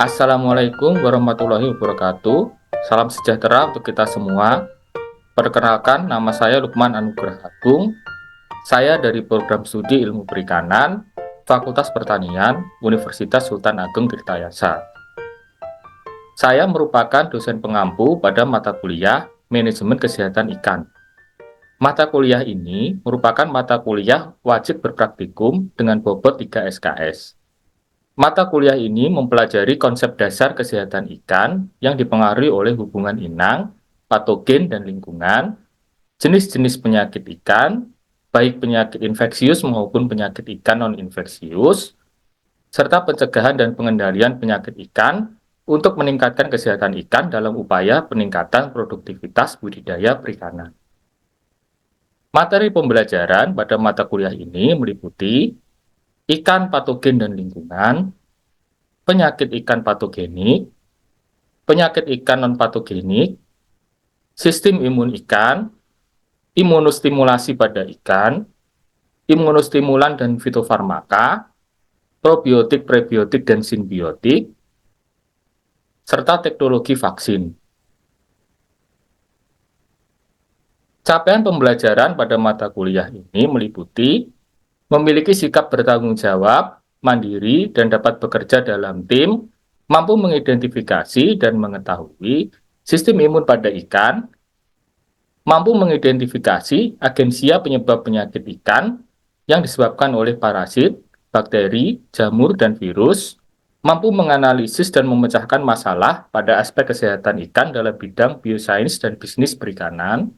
Assalamualaikum warahmatullahi wabarakatuh. Salam sejahtera untuk kita semua. Perkenalkan, nama saya Lukman Anugrah Agung. Saya dari Program Studi Ilmu Perikanan, Fakultas Pertanian, Universitas Sultan Ageng Tirtayasa. Saya merupakan dosen pengampu pada mata kuliah Manajemen Kesehatan Ikan. Mata kuliah ini merupakan mata kuliah wajib berpraktikum dengan bobot 3 SKS. Mata kuliah ini mempelajari konsep dasar kesehatan ikan yang dipengaruhi oleh hubungan inang, patogen, dan lingkungan, jenis-jenis penyakit ikan, baik penyakit infeksius maupun penyakit ikan non-infeksius, serta pencegahan dan pengendalian penyakit ikan untuk meningkatkan kesehatan ikan dalam upaya peningkatan produktivitas budidaya perikanan. Materi pembelajaran pada mata kuliah ini meliputi ikan, patogen, dan lingkungan, penyakit ikan patogenik, penyakit ikan non-patogenik, sistem imun ikan, imunostimulasi pada ikan, imunostimulan dan fitofarmaka, probiotik, prebiotik, dan simbiotik, serta teknologi vaksin. Capaian pembelajaran pada mata kuliah ini meliputi memiliki sikap bertanggung jawab, mandiri, dan dapat bekerja dalam tim, mampu mengidentifikasi dan mengetahui sistem imun pada ikan, mampu mengidentifikasi agensia penyebab penyakit ikan yang disebabkan oleh parasit, bakteri, jamur, dan virus, mampu menganalisis dan memecahkan masalah pada aspek kesehatan ikan dalam bidang biosains dan bisnis perikanan,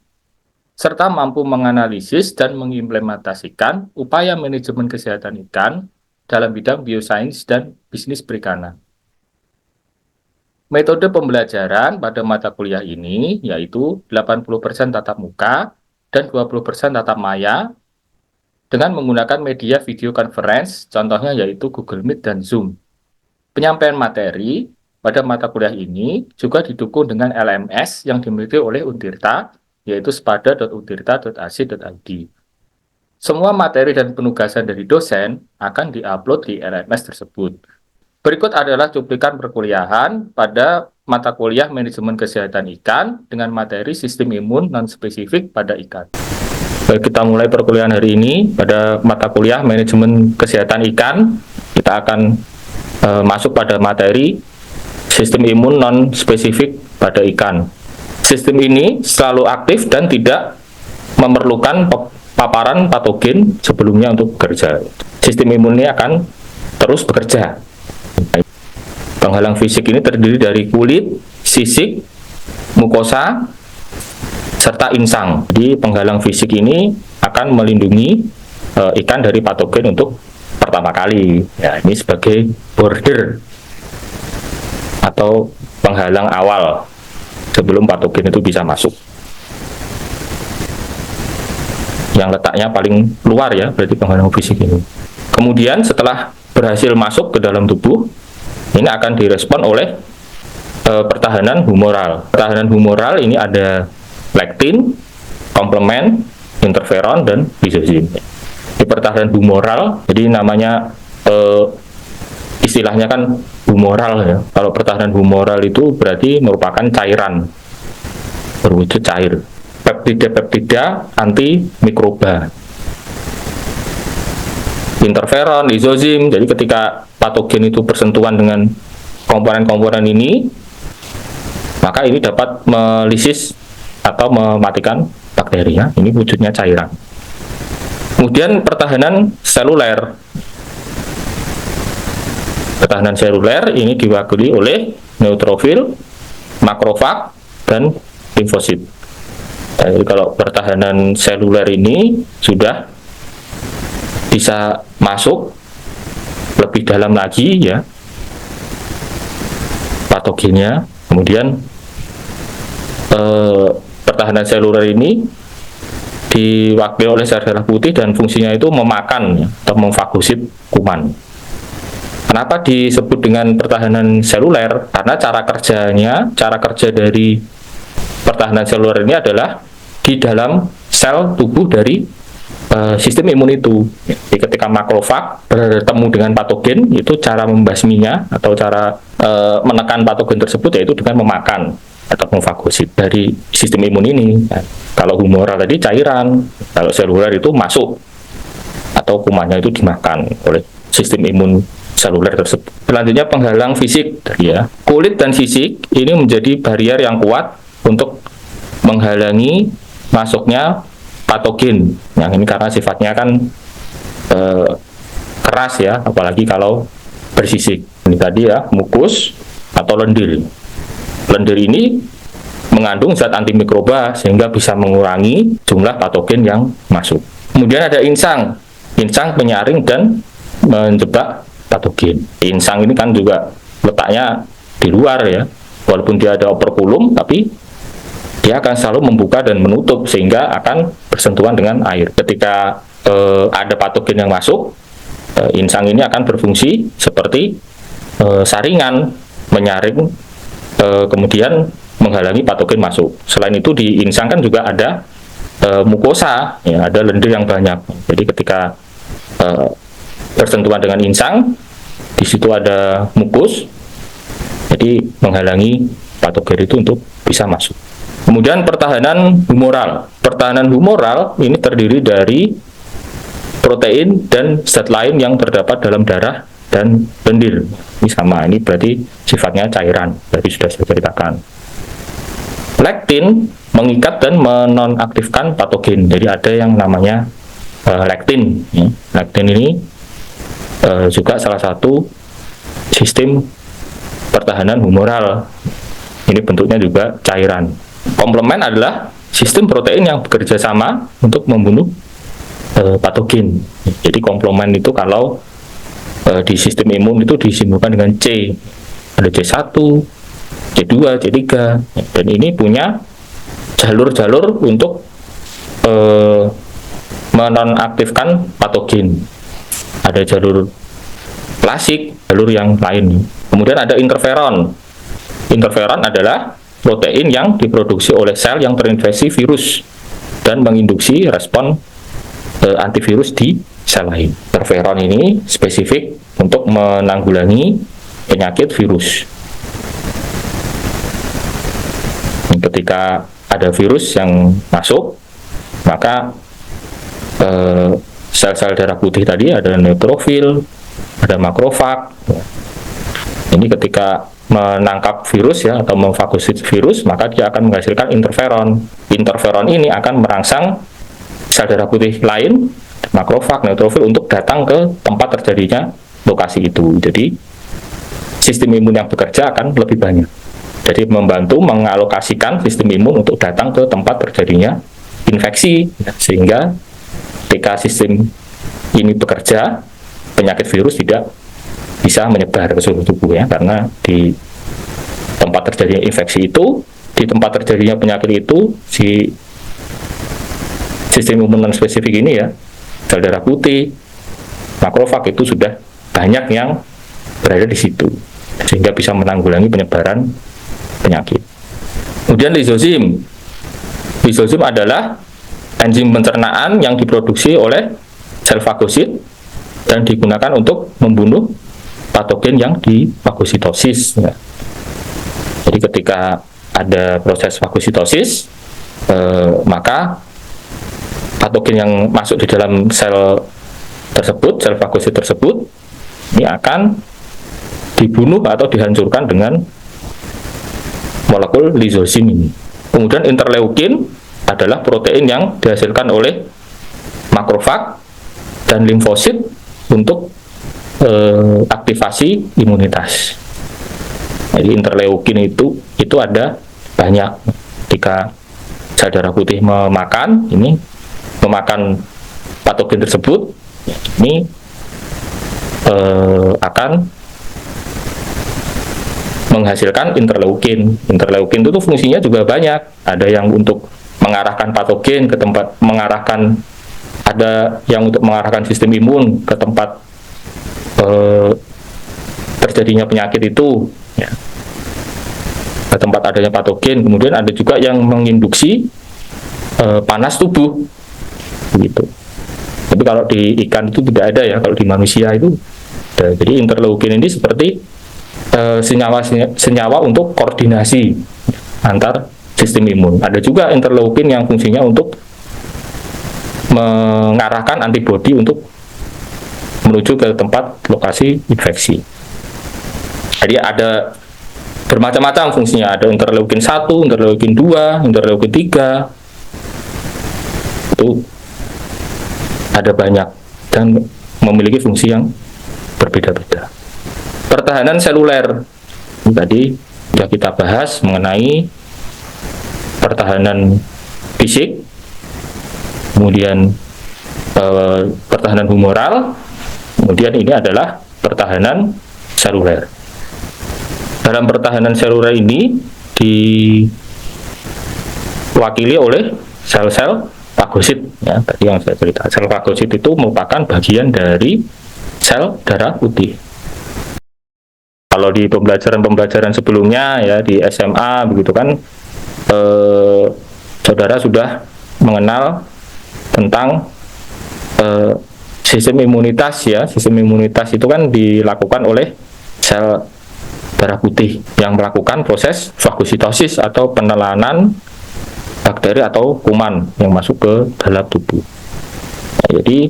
serta mampu menganalisis dan mengimplementasikan upaya manajemen kesehatan ikan dalam bidang biosains dan bisnis perikanan. Metode pembelajaran pada mata kuliah ini yaitu 80% tatap muka dan 20% tatap maya dengan menggunakan media video conference, contohnya yaitu Google Meet dan Zoom. Penyampaian materi pada mata kuliah ini juga didukung dengan LMS yang dimiliki oleh Untirta, yaitu spada.untirta.ac.id. Semua materi dan penugasan dari dosen akan diupload di LMS tersebut. Berikut adalah cuplikan perkuliahan pada mata kuliah Manajemen Kesehatan Ikan dengan materi Sistem Imun Non-Spesifik pada Ikan. Baik, kita mulai perkuliahan hari ini pada mata kuliah Manajemen Kesehatan Ikan. Kita akan masuk pada materi Sistem Imun Non-Spesifik pada Ikan. Sistem ini selalu aktif dan tidak memerlukan paparan patogen sebelumnya untuk bekerja. Sistem imun ini akan terus bekerja. Penghalang fisik ini terdiri dari kulit, sisik, mukosa, serta insang. Jadi penghalang fisik ini akan melindungi ikan dari patogen untuk pertama kali. Ya, ini sebagai border atau penghalang awal sebelum patogen itu bisa masuk. Yang letaknya paling luar ya, berarti penghalang fisik ini. Kemudian setelah berhasil masuk ke dalam tubuh, ini akan direspon oleh pertahanan humoral. Pertahanan humoral ini ada lektin, komplement, interferon, dan lizozim. Di pertahanan humoral, jadi namanya istilahnya kan humoral ya. Kalau pertahanan humoral itu berarti merupakan cairan berwujud cair. Peptida anti mikroba. Interferon, lizozim. Jadi ketika patogen itu bersentuhan dengan komponen-komponen ini, maka ini dapat melisis atau mematikan bakteri ya. Ini wujudnya cairan. Kemudian pertahanan seluler. Pertahanan seluler ini diwakili oleh neutrofil, makrofag, dan limfosit. Jadi kalau pertahanan seluler ini sudah bisa masuk lebih dalam lagi ya patogennya, kemudian pertahanan seluler ini diwakili oleh sel darah putih dan fungsinya itu memakan ya, atau memfagosit kuman. Kenapa disebut dengan pertahanan seluler? Karena cara kerja dari pertahanan seluler ini adalah di dalam sel tubuh dari sistem imun itu. Jadi ketika ketika makrofag bertemu dengan patogen, itu cara membasminya atau cara menekan patogen tersebut yaitu dengan memakan atau memfagosit dari sistem imun ini. Nah, kalau humoral tadi cairan, kalau seluler itu masuk atau kumannya itu dimakan oleh sistem imun seluler tersebut. Selanjutnya penghalang fisik, ya. Kulit dan fisik ini menjadi barrier yang kuat untuk menghalangi masuknya patogen. Yang ini karena sifatnya kan keras ya, apalagi kalau bersisik. Ini tadi ya, mukus atau lendir. Lendir ini mengandung zat antimikroba sehingga bisa mengurangi jumlah patogen yang masuk. Kemudian ada insang. Insang penyaring dan menjebak patogen. Insang ini kan juga letaknya di luar ya. Walaupun dia ada operkulum, tapi dia akan selalu membuka dan menutup sehingga akan bersentuhan dengan air. Ketika ada patogen yang masuk, insang ini akan berfungsi seperti saringan, menyaring, kemudian menghalangi patogen masuk. Selain itu di insang kan juga ada mukosa, ya, ada lendir yang banyak. Jadi ketika bersentuhan dengan insang, di situ ada mukus, jadi menghalangi patogen itu untuk bisa masuk. Kemudian pertahanan humoral. Pertahanan humoral ini terdiri dari protein dan zat lain yang terdapat dalam darah dan lendir. Ini sama, ini berarti sifatnya cairan, berarti sudah saya ceritakan. Lektin mengikat dan menonaktifkan patogen. Jadi ada yang namanya lektin. Ya. Lektin ini juga salah satu sistem pertahanan humoral. Ini bentuknya juga cairan. Komplement adalah sistem protein yang bekerja sama untuk membunuh patogen. Jadi komplement itu kalau di sistem imun itu disimbolkan dengan C. Ada C1, C2, C3. Dan ini punya jalur-jalur untuk menonaktifkan patogen. Ada jalur klasik, jalur yang lain. Kemudian ada interferon. Interferon adalah protein yang diproduksi oleh sel yang terinfeksi virus dan menginduksi respon antivirus di sel lain. Interferon ini spesifik untuk menanggulangi penyakit virus. Ketika ada virus yang masuk, maka sel-sel darah putih tadi ada neutrofil, ada makrofag. Ini ketika menangkap virus ya atau memfagosit virus, maka dia akan menghasilkan interferon. Interferon ini akan merangsang sel darah putih lain, makrofag, neutrofil untuk datang ke tempat terjadinya lokasi itu. Jadi sistem imun yang bekerja akan lebih banyak. Jadi membantu mengalokasikan sistem imun untuk datang ke tempat terjadinya infeksi, sehingga ketika sistem ini bekerja, penyakit virus tidak bisa menyebar ke seluruh tubuh ya, karena di tempat terjadinya infeksi itu, di tempat terjadinya penyakit itu, si sistem imun non spesifik ini ya, sel darah putih, makrofag itu sudah banyak yang berada di situ, sehingga bisa menanggulangi penyebaran penyakit. Kemudian lizozim. Lizozim adalah enzim pencernaan yang diproduksi oleh sel fagosit dan digunakan untuk membunuh patogen yang difagositosis. Ya. Jadi ketika ada proses fagositosis, maka patogen yang masuk di dalam sel tersebut, sel fagosit tersebut, ini akan dibunuh atau dihancurkan dengan molekul lizozim ini. Kemudian interleukin adalah protein yang dihasilkan oleh makrofag dan limfosit untuk aktivasi imunitas. Jadi interleukin itu ada banyak. Ketika sel darah putih memakan patogen tersebut, ini akan menghasilkan interleukin. Interleukin itu fungsinya juga banyak. Ada yang untuk mengarahkan patogen ke tempat, ada yang untuk mengarahkan sistem imun ke tempat terjadinya penyakit itu, ya, ke tempat adanya patogen. Kemudian ada juga yang menginduksi panas tubuh, gitu. Tapi kalau di ikan itu tidak ada ya, kalau di manusia itu ada. Jadi interleukin ini seperti senyawa untuk koordinasi antar sistem imun. Ada juga interleukin yang fungsinya untuk mengarahkan antibodi untuk menuju ke tempat lokasi infeksi. Jadi ada bermacam-macam fungsinya, ada interleukin 1, interleukin 2, interleukin 3. Itu ada banyak dan memiliki fungsi yang berbeda-beda. Pertahanan seluler. Tadi sudah kita bahas mengenai pertahanan fisik, kemudian pertahanan humoral, kemudian ini adalah pertahanan seluler. Dalam pertahanan seluler ini diwakili oleh sel-sel fagosit. Ya, tadi yang saya cerita, sel fagosit itu merupakan bagian dari sel darah putih. Kalau di pembelajaran sebelumnya ya di SMA begitu kan, saudara sudah mengenal tentang sistem imunitas ya. Sistem imunitas itu kan dilakukan oleh sel darah putih yang melakukan proses fagositosis atau penelanan bakteri atau kuman yang masuk ke dalam tubuh. Nah, jadi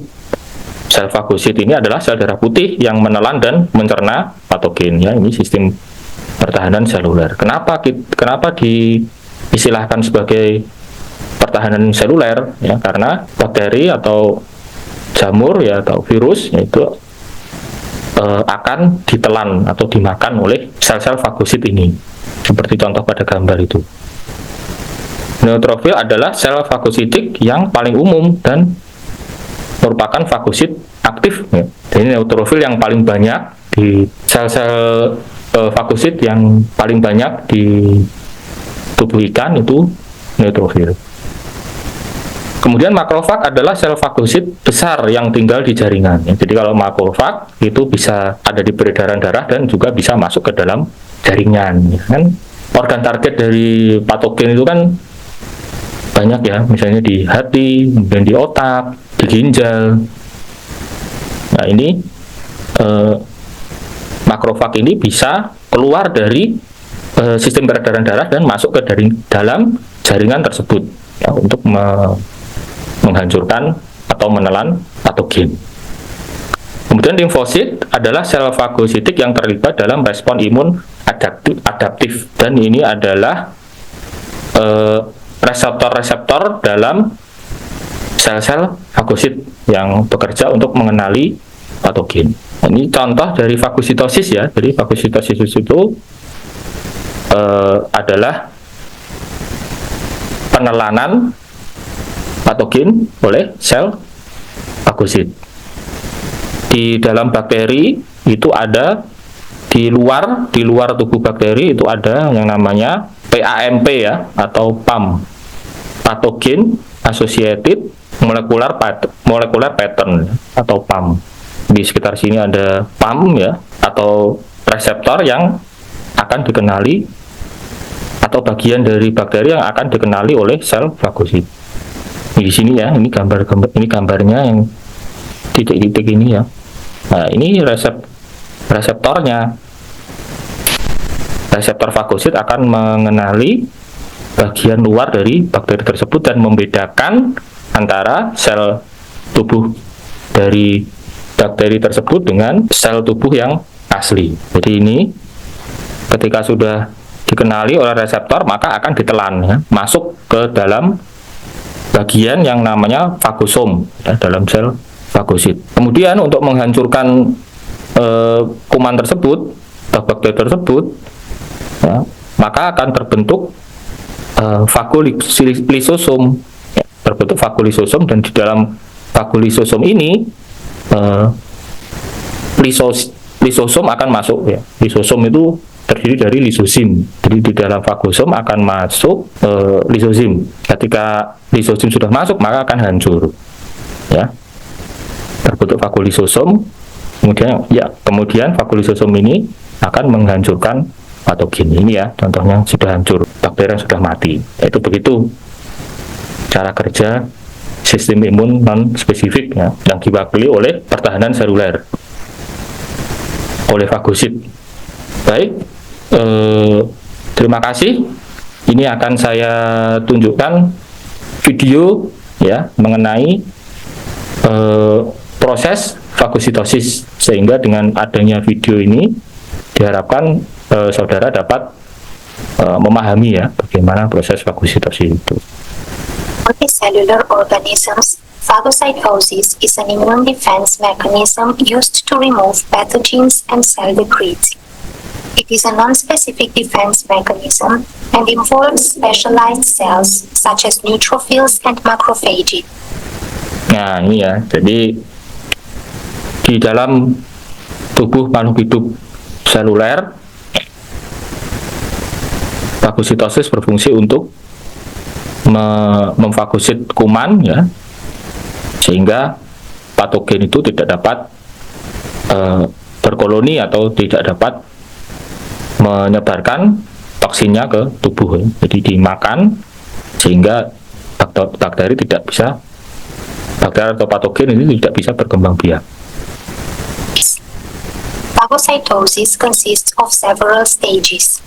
sel fagosit ini adalah sel darah putih yang menelan dan mencerna patogen ya. Ini sistem pertahanan seluler. Kenapa diistilahkan sebagai pertahanan seluler ya? Karena bakteri atau jamur ya atau virus yaitu akan ditelan atau dimakan oleh sel-sel fagosit ini, seperti contoh pada gambar itu. Neutrofil adalah sel fagositik yang paling umum dan merupakan fagosit aktif ya. Jadi neutrofil yang paling banyak di sel-sel fagosit yang paling banyak di tubuh ikan itu neutrofil. Kemudian makrofag adalah sel fagosit besar yang tinggal di jaringan. Jadi kalau makrofag itu bisa ada di peredaran darah dan juga bisa masuk ke dalam jaringan. Kan organ target dari patogen itu kan banyak ya, misalnya di hati, kemudian di otak, di ginjal. Nah ini makrofag ini bisa keluar dari sistem peredaran darah dan masuk ke dalam jaringan tersebut ya, untuk menghancurkan atau menelan patogen. Kemudian limfosit adalah sel fagositik yang terlibat dalam respon imun adaptif dan ini adalah reseptor-reseptor dalam sel-sel fagosit yang bekerja untuk mengenali patogen. Ini contoh dari fagositosis ya. Jadi fagositosis itu adalah penelanan patogen oleh sel fagosit. Di dalam bakteri itu ada di luar tubuh bakteri itu ada yang namanya PAMP ya atau PAM, patogen associated molecular pattern atau PAM. Di sekitar sini ada PAM ya atau reseptor yang akan dikenali atau bagian dari bakteri yang akan dikenali oleh sel fagosit. Di sini ya, ini gambarnya yang titik-titik ini ya. Nah, ini reseptornya. Reseptor fagosit akan mengenali bagian luar dari bakteri tersebut dan membedakan antara sel tubuh dari bakteri tersebut dengan sel tubuh yang asli. Jadi ini ketika sudah dikenali oleh reseptor maka akan ditelan ya, masuk ke dalam bagian yang namanya fagosom ya, dalam sel fagosit. Kemudian untuk menghancurkan kuman tersebut atau bakteri tersebut ya, maka akan terbentuk fagolisosom ya, terbentuk fagolisosom dan di dalam fagolisosom ini lisosom akan masuk ya. Lisosom itu terdiri dari lisosim. Jadi di dalam fagosom akan masuk lisosim. Ketika lisosim sudah masuk maka akan hancur. Ya. Terbentuk fagolisosom. Kemudian fagolisosom ini akan menghancurkan patogen ini ya. Contohnya sudah hancur, bakteri yang sudah mati. Itu begitu cara kerja sistem imun non spesifik ya, yang diwakili oleh pertahanan seluler oleh fagosit. Baik, terima kasih. Ini akan saya tunjukkan video ya mengenai proses fagositosis, sehingga dengan adanya video ini diharapkan saudara dapat memahami ya bagaimana proses fagositosis itu. Multicellular organisms, phagocytosis is an immune defense mechanism used to remove pathogens and cell debris. It is a non-specific defense mechanism and involves specialized cells such as neutrophils and macrophages. Nah, ini ya, jadi di dalam tubuh makhluk hidup seluler, fagositosis berfungsi untuk memfagosit kuman ya, sehingga patogen itu tidak dapat berkoloni atau tidak dapat menyebarkan toksinnya ke tubuh ya. Jadi dimakan sehingga bakteri atau patogen ini tidak bisa berkembang biak. Phagocytosis consists of several stages.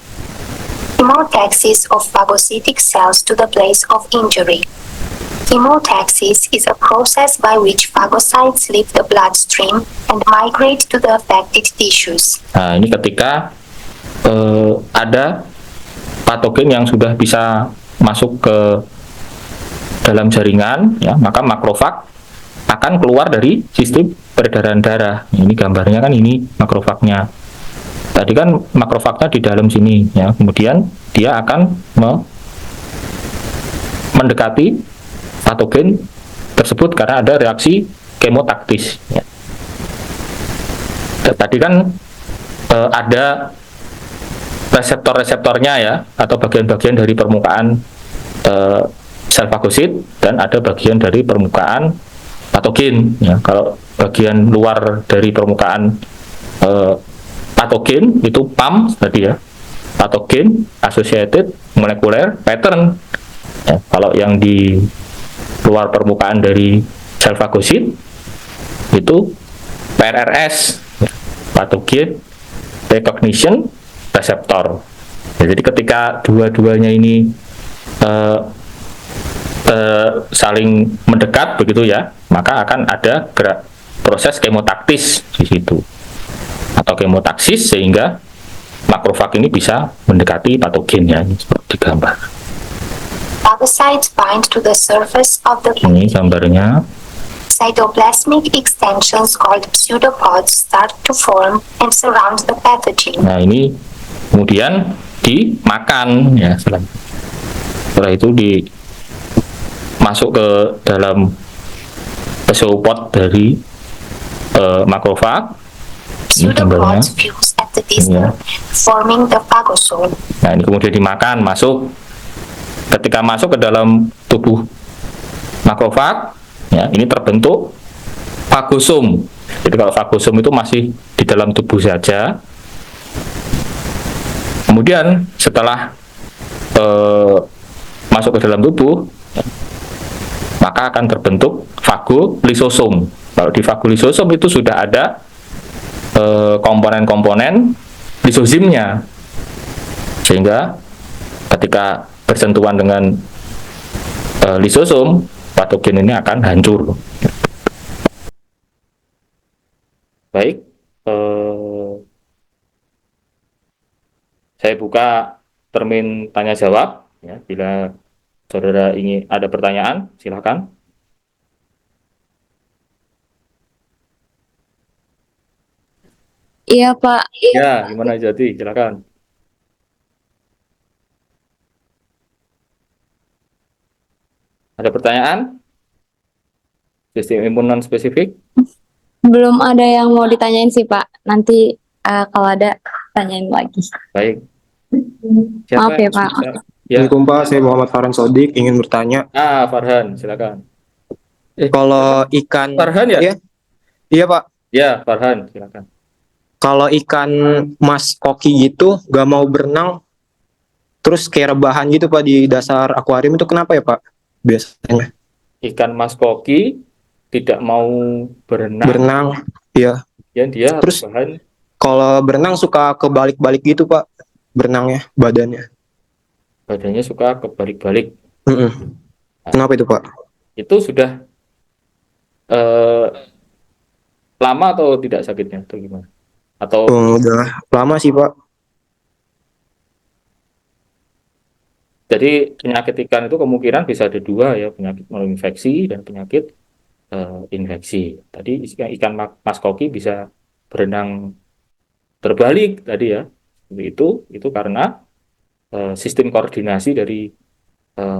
Chemotaxis of phagocytic cells to the place of injury. Chemotaxis is a process by which phagocytes leave the bloodstream and migrate to the affected tissues. Nah, ini ketika ada patogen yang sudah bisa masuk ke dalam jaringan ya, maka makrofag akan keluar dari sistem peredaran darah. Ini gambarnya kan, ini makrofagnya. Tadi kan makrofagnya di dalam sini ya, kemudian dia akan mendekati patogen tersebut karena ada reaksi kemotaktis ya. Tadi kan ada reseptor-reseptornya ya, atau bagian-bagian dari permukaan sel fagosit, dan ada bagian dari permukaan patogen ya. Kalau bagian luar dari permukaan patogen itu PAM tadi ya, patogen associated molecular pattern ya. Kalau yang di luar permukaan dari sel fagosit itu PRRS ya, patogen recognition reseptor. Ya, jadi ketika dua-duanya ini saling mendekat begitu ya, maka akan ada proses kemotaktis di situ atau kemotaksis, sehingga makrofag ini bisa mendekati patogen ya, seperti gambar. Phagocytes bind to the surface of the Ini gambarnya. Cytoplasmic extensions called pseudopods start to form and surround the pathogen. Nah, ini kemudian dimakan ya, setelah itu masuk ke dalam pseudopod dari makrofag. Ini gambarnya. Pseudopods fuse at the distal, forming the phagosome. Nah, ini kemudian dimakan, masuk. Ketika masuk ke dalam tubuh makrofag ya, ini terbentuk fagosome. Jadi kalau fagosome itu masih di dalam tubuh saja. Kemudian setelah masuk ke dalam tubuh, maka akan terbentuk fagolisosom. Kalau di fagolisosom itu sudah ada komponen-komponen lisozimnya, sehingga ketika bersentuhan dengan lisosom, patogen ini akan hancur. Baik, saya buka termin tanya jawab ya, bila saudara ingin ada pertanyaan silakan. Iya Pak. Ya, gimana Jati, silakan. Ada pertanyaan? Sistem imun non spesifik? Belum ada yang mau ditanyain sih Pak. Nanti kalau ada tanyain lagi. Baik. Maaf ya Pak. Ya. Assalamualaikum Pak, saya Muhammad Farhan Sodik, ingin bertanya. Farhan, silakan. Kalau ikan... Farhan ya? Iya Pak. Ya, Farhan, silakan. Kalau ikan mas koki gitu, gak mau berenang, terus kayak rebahan gitu Pak di dasar akuarium, itu kenapa ya Pak? Biasanya. ikan mas koki tidak mau berenang, Berenang, ya. ya dia harus Terus bahan kalau berenang suka kebalik-balik gitu Pak, berenangnya, badannya. badannya suka kebalik-balik. Mm-mm. Nah, Kenapa itu Pak? itu sudah eh, lama atau tidak sakitnya atau gimana? Atau Udah lama sih Pak. jadi penyakit ikan itu kemungkinan bisa ada dua ya, penyakit infeksi dan penyakit infeksi. Tadi ikan mas koki bisa berenang terbalik tadi ya. Seperti itu karena sistem koordinasi dari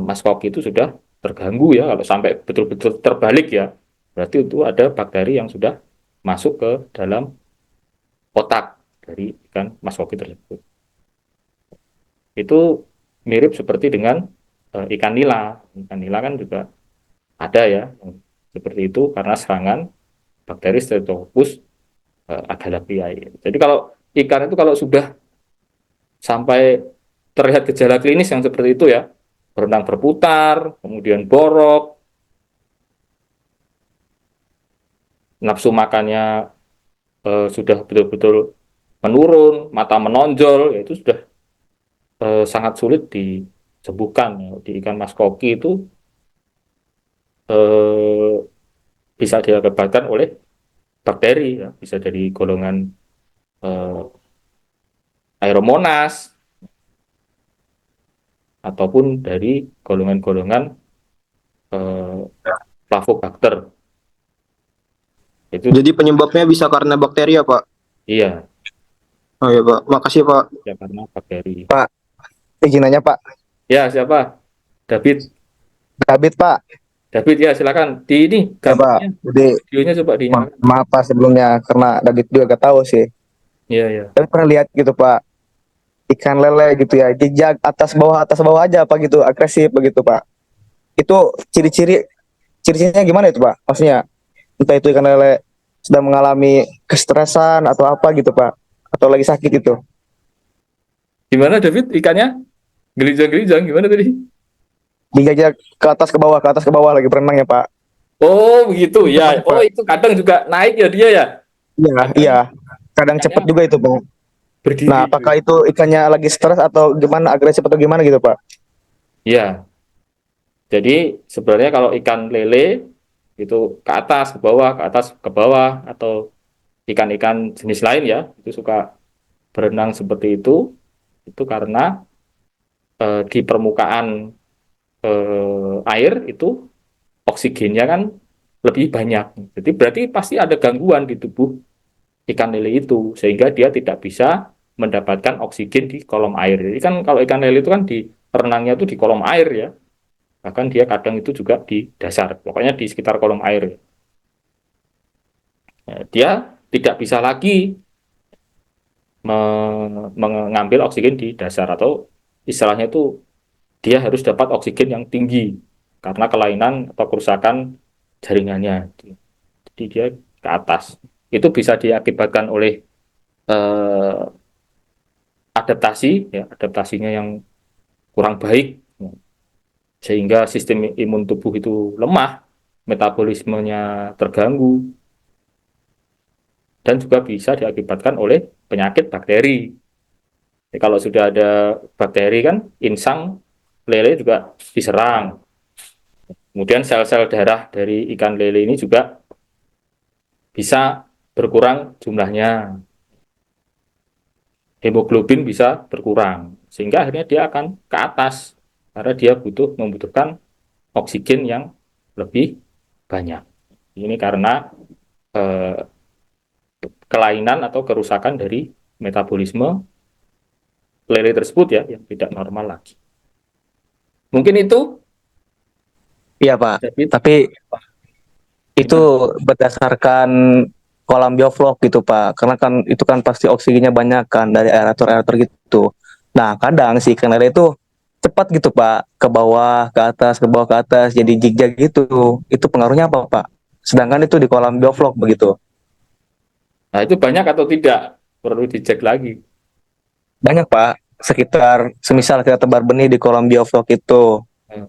mas koki itu sudah terganggu ya. Kalau sampai betul-betul terbalik ya, berarti itu ada bakteri yang sudah masuk ke dalam otak dari ikan mas koki tersebut. Itu mirip seperti dengan ikan nila. Ikan nila kan juga ada ya yang seperti itu karena serangan bakteri Streptococcus agalactiae. Jadi kalau ikan itu kalau sudah sampai terlihat gejala klinis yang seperti itu ya, berenang berputar, kemudian borok, nafsu makannya sudah betul-betul menurun, mata menonjol, ya itu sudah sangat sulit disembuhkan. Ya. Di ikan mas koki itu eh, bisa diakibatkan oleh bakteri, ya. Bisa dari golongan eh, Aeromonas ataupun dari golongan-golongan eh, Flavobacter. Itu Jadi penyebabnya bisa karena bakteri ya Pak? iya, Oh ya Pak, makasih Pak. ya karena bakteri. Pak, izin nanya Pak. Ya, siapa? David. David Pak. David ya, silakan. Di ini Ya Pak. gambarnya, Jadi videonya coba dinyalakan. maaf Pak sebelumnya karena David juga gak tahu sih. Iya, iya. Tapi pernah lihat gitu Pak, ikan lele gitu ya, jejak atas bawah aja Pak gitu, agresif begitu Pak. Itu ciri-cirinya gimana itu Pak? Maksudnya entah itu ikan lele sedang mengalami kestresan atau apa gitu Pak, atau lagi sakit gitu. Gimana David ikannya? Gelijang-gelijang gimana tadi? Dijajak ke atas ke bawah lagi berenang ya Pak. Oh, begitu ya. Oh, Pak. itu kadang juga naik ya dia ya. Iya, Kadang iya. Kadang cepet ikannya juga itu Pak. berdiri. Nah, apakah itu ikannya lagi stres atau gimana, agresif atau gimana gitu, Pak? Iya. Jadi sebenarnya kalau ikan lele itu ke atas, ke bawah, ke atas, ke bawah, atau ikan-ikan jenis lain ya, itu suka berenang seperti itu karena di permukaan air itu oksigennya kan lebih banyak. Jadi berarti pasti ada gangguan di tubuh ikan lele itu, sehingga dia tidak bisa mendapatkan oksigen di kolom air. Jadi kan kalau ikan lele itu kan di renangnya itu di kolom air ya, bahkan dia kadang itu juga di dasar, pokoknya di sekitar kolom air. Ya, dia tidak bisa lagi mengambil oksigen di dasar atau istilahnya itu dia harus dapat oksigen yang tinggi karena kelainan atau kerusakan jaringannya. Jadi dia ke atas. Itu bisa diakibatkan oleh eh, adaptasi, ya, adaptasinya yang kurang baik, ya, sehingga sistem imun tubuh itu lemah, metabolismenya terganggu, dan juga bisa diakibatkan oleh penyakit bakteri. Jadi kalau sudah ada bakteri kan, insang lele juga diserang. Kemudian sel-sel darah dari ikan lele ini juga bisa berkurang jumlahnya. Hemoglobin bisa berkurang. Sehingga akhirnya dia akan ke atas. Karena dia membutuhkan oksigen yang lebih banyak. Ini karena eh, kelainan atau kerusakan dari metabolisme lele tersebut ya, yang tidak normal lagi. Mungkin itu, Iya, Pak. David. Tapi itu berdasarkan kolam bioflok gitu, Pak. Karena kan itu kan pasti oksigennya banyak kan dari aerator-aerator gitu. Nah, kadang si ikan lele itu cepat gitu, Pak. Ke bawah, ke atas, ke bawah, ke atas. Jadi jig-jag gitu. Itu pengaruhnya apa, Pak? Sedangkan itu di kolam bioflok begitu. Nah, itu banyak atau tidak? Perlu dicek lagi. Banyak, Pak. Sekitar, semisal kita tebar benih di kolam bioflok itu Hmm.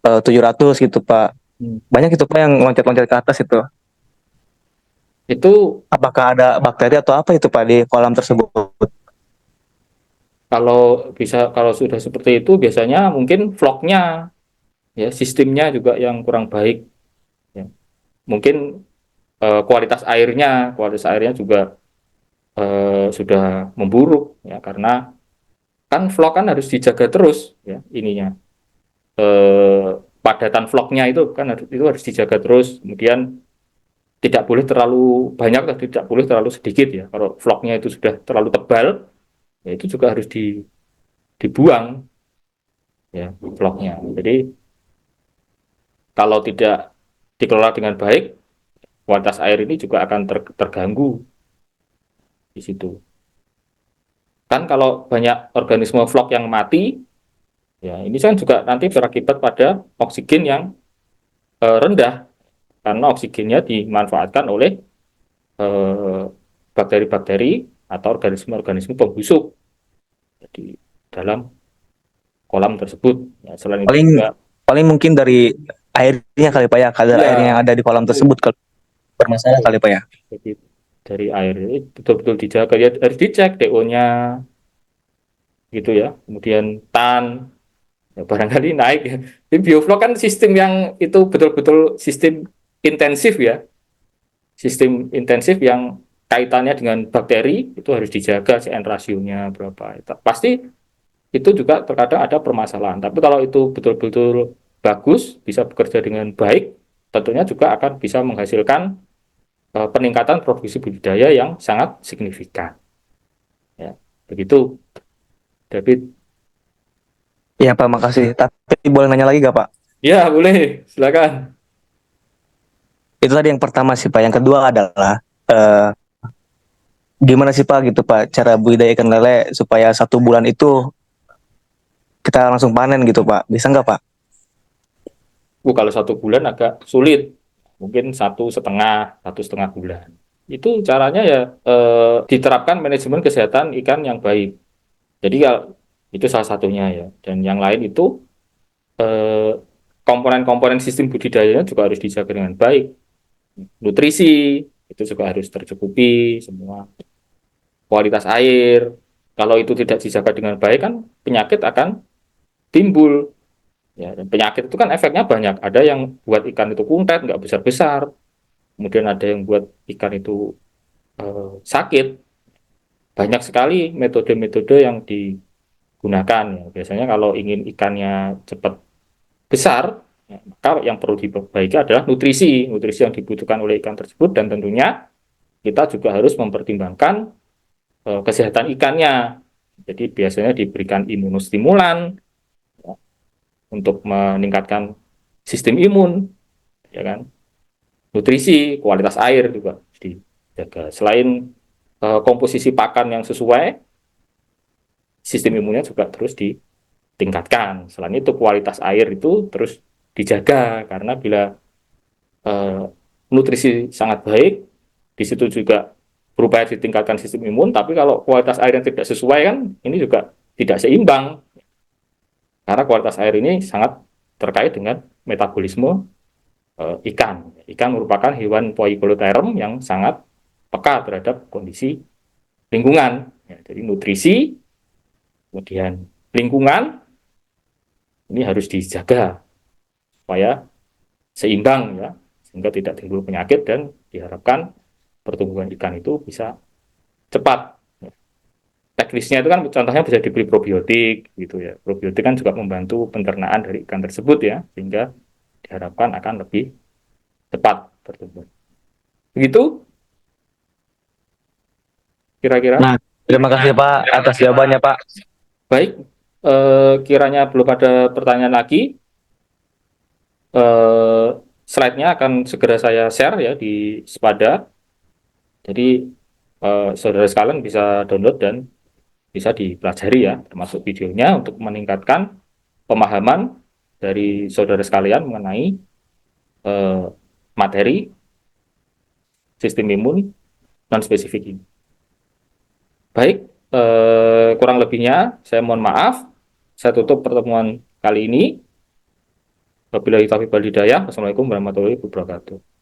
700 gitu, Pak. Banyak itu Pak yang loncat-loncat ke atas itu. Itu Apakah ada bakteri atau apa itu Pak di kolam tersebut? kalau sudah seperti itu biasanya mungkin vlognya ya, sistemnya juga yang kurang baik ya. Mungkin kualitas airnya juga sudah memburuk ya, karena kan vlog kan harus dijaga terus ya ininya, padatan vlognya itu kan harus dijaga terus, kemudian tidak boleh terlalu banyak atau tidak boleh terlalu sedikit ya. Kalau vlognya itu sudah terlalu tebal ya itu juga harus dibuang ya vlognya. Jadi kalau tidak dikelola dengan baik, kualitas air ini juga akan terganggu di situ. Kan kalau banyak organisme vlog yang mati, ya ini kan juga nanti berakibat pada oksigen yang rendah, karena oksigennya dimanfaatkan oleh eh, bakteri-bakteri atau organisme-organisme pembusuk di dalam kolam tersebut. Ya, selain itu Paling juga paling mungkin dari airnya kali Pak ya, kadar air yang ya ada di kolam betul, tersebut bermasalah betul. kali Pak ya. Jadi dari air ini betul-betul dijaga, ya harus dicek DO-nya gitu ya. Kemudian tan ya, barangkali naik ya. Di bioflok kan sistem yang itu betul-betul sistem intensif ya, sistem intensif yang kaitannya dengan bakteri itu harus dijaga CN rasionya berapa. Pasti itu juga terkadang ada permasalahan. Tapi kalau itu betul-betul bagus, bisa bekerja dengan baik, tentunya juga akan bisa menghasilkan peningkatan produksi budidaya yang sangat signifikan. Ya, begitu, David. Iya Pak, makasih. Tapi boleh nanya lagi gak Pak? Ya, boleh, silakan. Itu tadi yang pertama sih Pak. Yang kedua adalah gimana sih Pak gitu Pak cara budidaya ikan lele supaya 1 bulan itu kita langsung panen gitu Pak. Bisa nggak Pak? Kalau 1 bulan agak sulit, mungkin 1,5 bulan. Itu caranya ya diterapkan manajemen kesehatan ikan yang baik. Jadi kalau itu salah satunya ya. Dan yang lain itu eh, komponen-komponen sistem budidayanya juga harus dijaga dengan baik. Nutrisi itu juga harus tercukupi semua. Kualitas air, kalau itu tidak dijaga dengan baik kan penyakit akan timbul. Ya, dan penyakit itu kan efeknya banyak. Ada yang buat ikan itu kuntet, nggak besar-besar. Kemudian ada yang buat ikan itu sakit. Banyak sekali metode-metode yang digunakan. Ya. Biasanya kalau ingin ikannya cepat besar, ya, maka yang perlu diperbaiki adalah nutrisi yang dibutuhkan oleh ikan tersebut, dan tentunya kita juga harus mempertimbangkan kesehatan ikannya. Jadi biasanya diberikan imunostimulan ya, untuk meningkatkan sistem imun, ya kan. Nutrisi, kualitas air juga dijaga. Selain komposisi pakan yang sesuai, sistem imunnya juga terus ditingkatkan. Selain itu kualitas air itu terus dijaga, karena bila eh, nutrisi sangat baik, di situ juga berupaya ditingkatkan sistem imun, tapi kalau kualitas air yang tidak sesuai kan ini juga tidak seimbang, karena kualitas air ini sangat terkait dengan metabolisme ikan. Ikan merupakan hewan poikilotherm yang sangat peka terhadap kondisi lingkungan. Ya, jadi nutrisi, kemudian lingkungan ini harus dijaga supaya seimbang ya, sehingga tidak timbul penyakit dan diharapkan pertumbuhan ikan itu bisa cepat. Teknisnya itu kan contohnya bisa diberi probiotik gitu ya. Probiotik kan juga membantu pencernaan dari ikan tersebut ya, sehingga diharapkan akan lebih cepat bertumbuh. Begitu kira-kira. Nah, terima kasih Pak atas jawabannya Pak. Baik, kiranya belum ada pertanyaan lagi, eh, slide-nya akan segera saya share ya di Spada. Jadi saudara sekalian bisa download dan bisa dipelajari ya, termasuk videonya untuk meningkatkan pemahaman dari saudara sekalian mengenai eh, materi sistem imun non spesifik ini. Baik, kurang lebihnya saya mohon maaf. Saya tutup pertemuan kali ini. Wabillahi taufiq wal hidayah. Wassalamualaikum warahmatullahi wabarakatuh.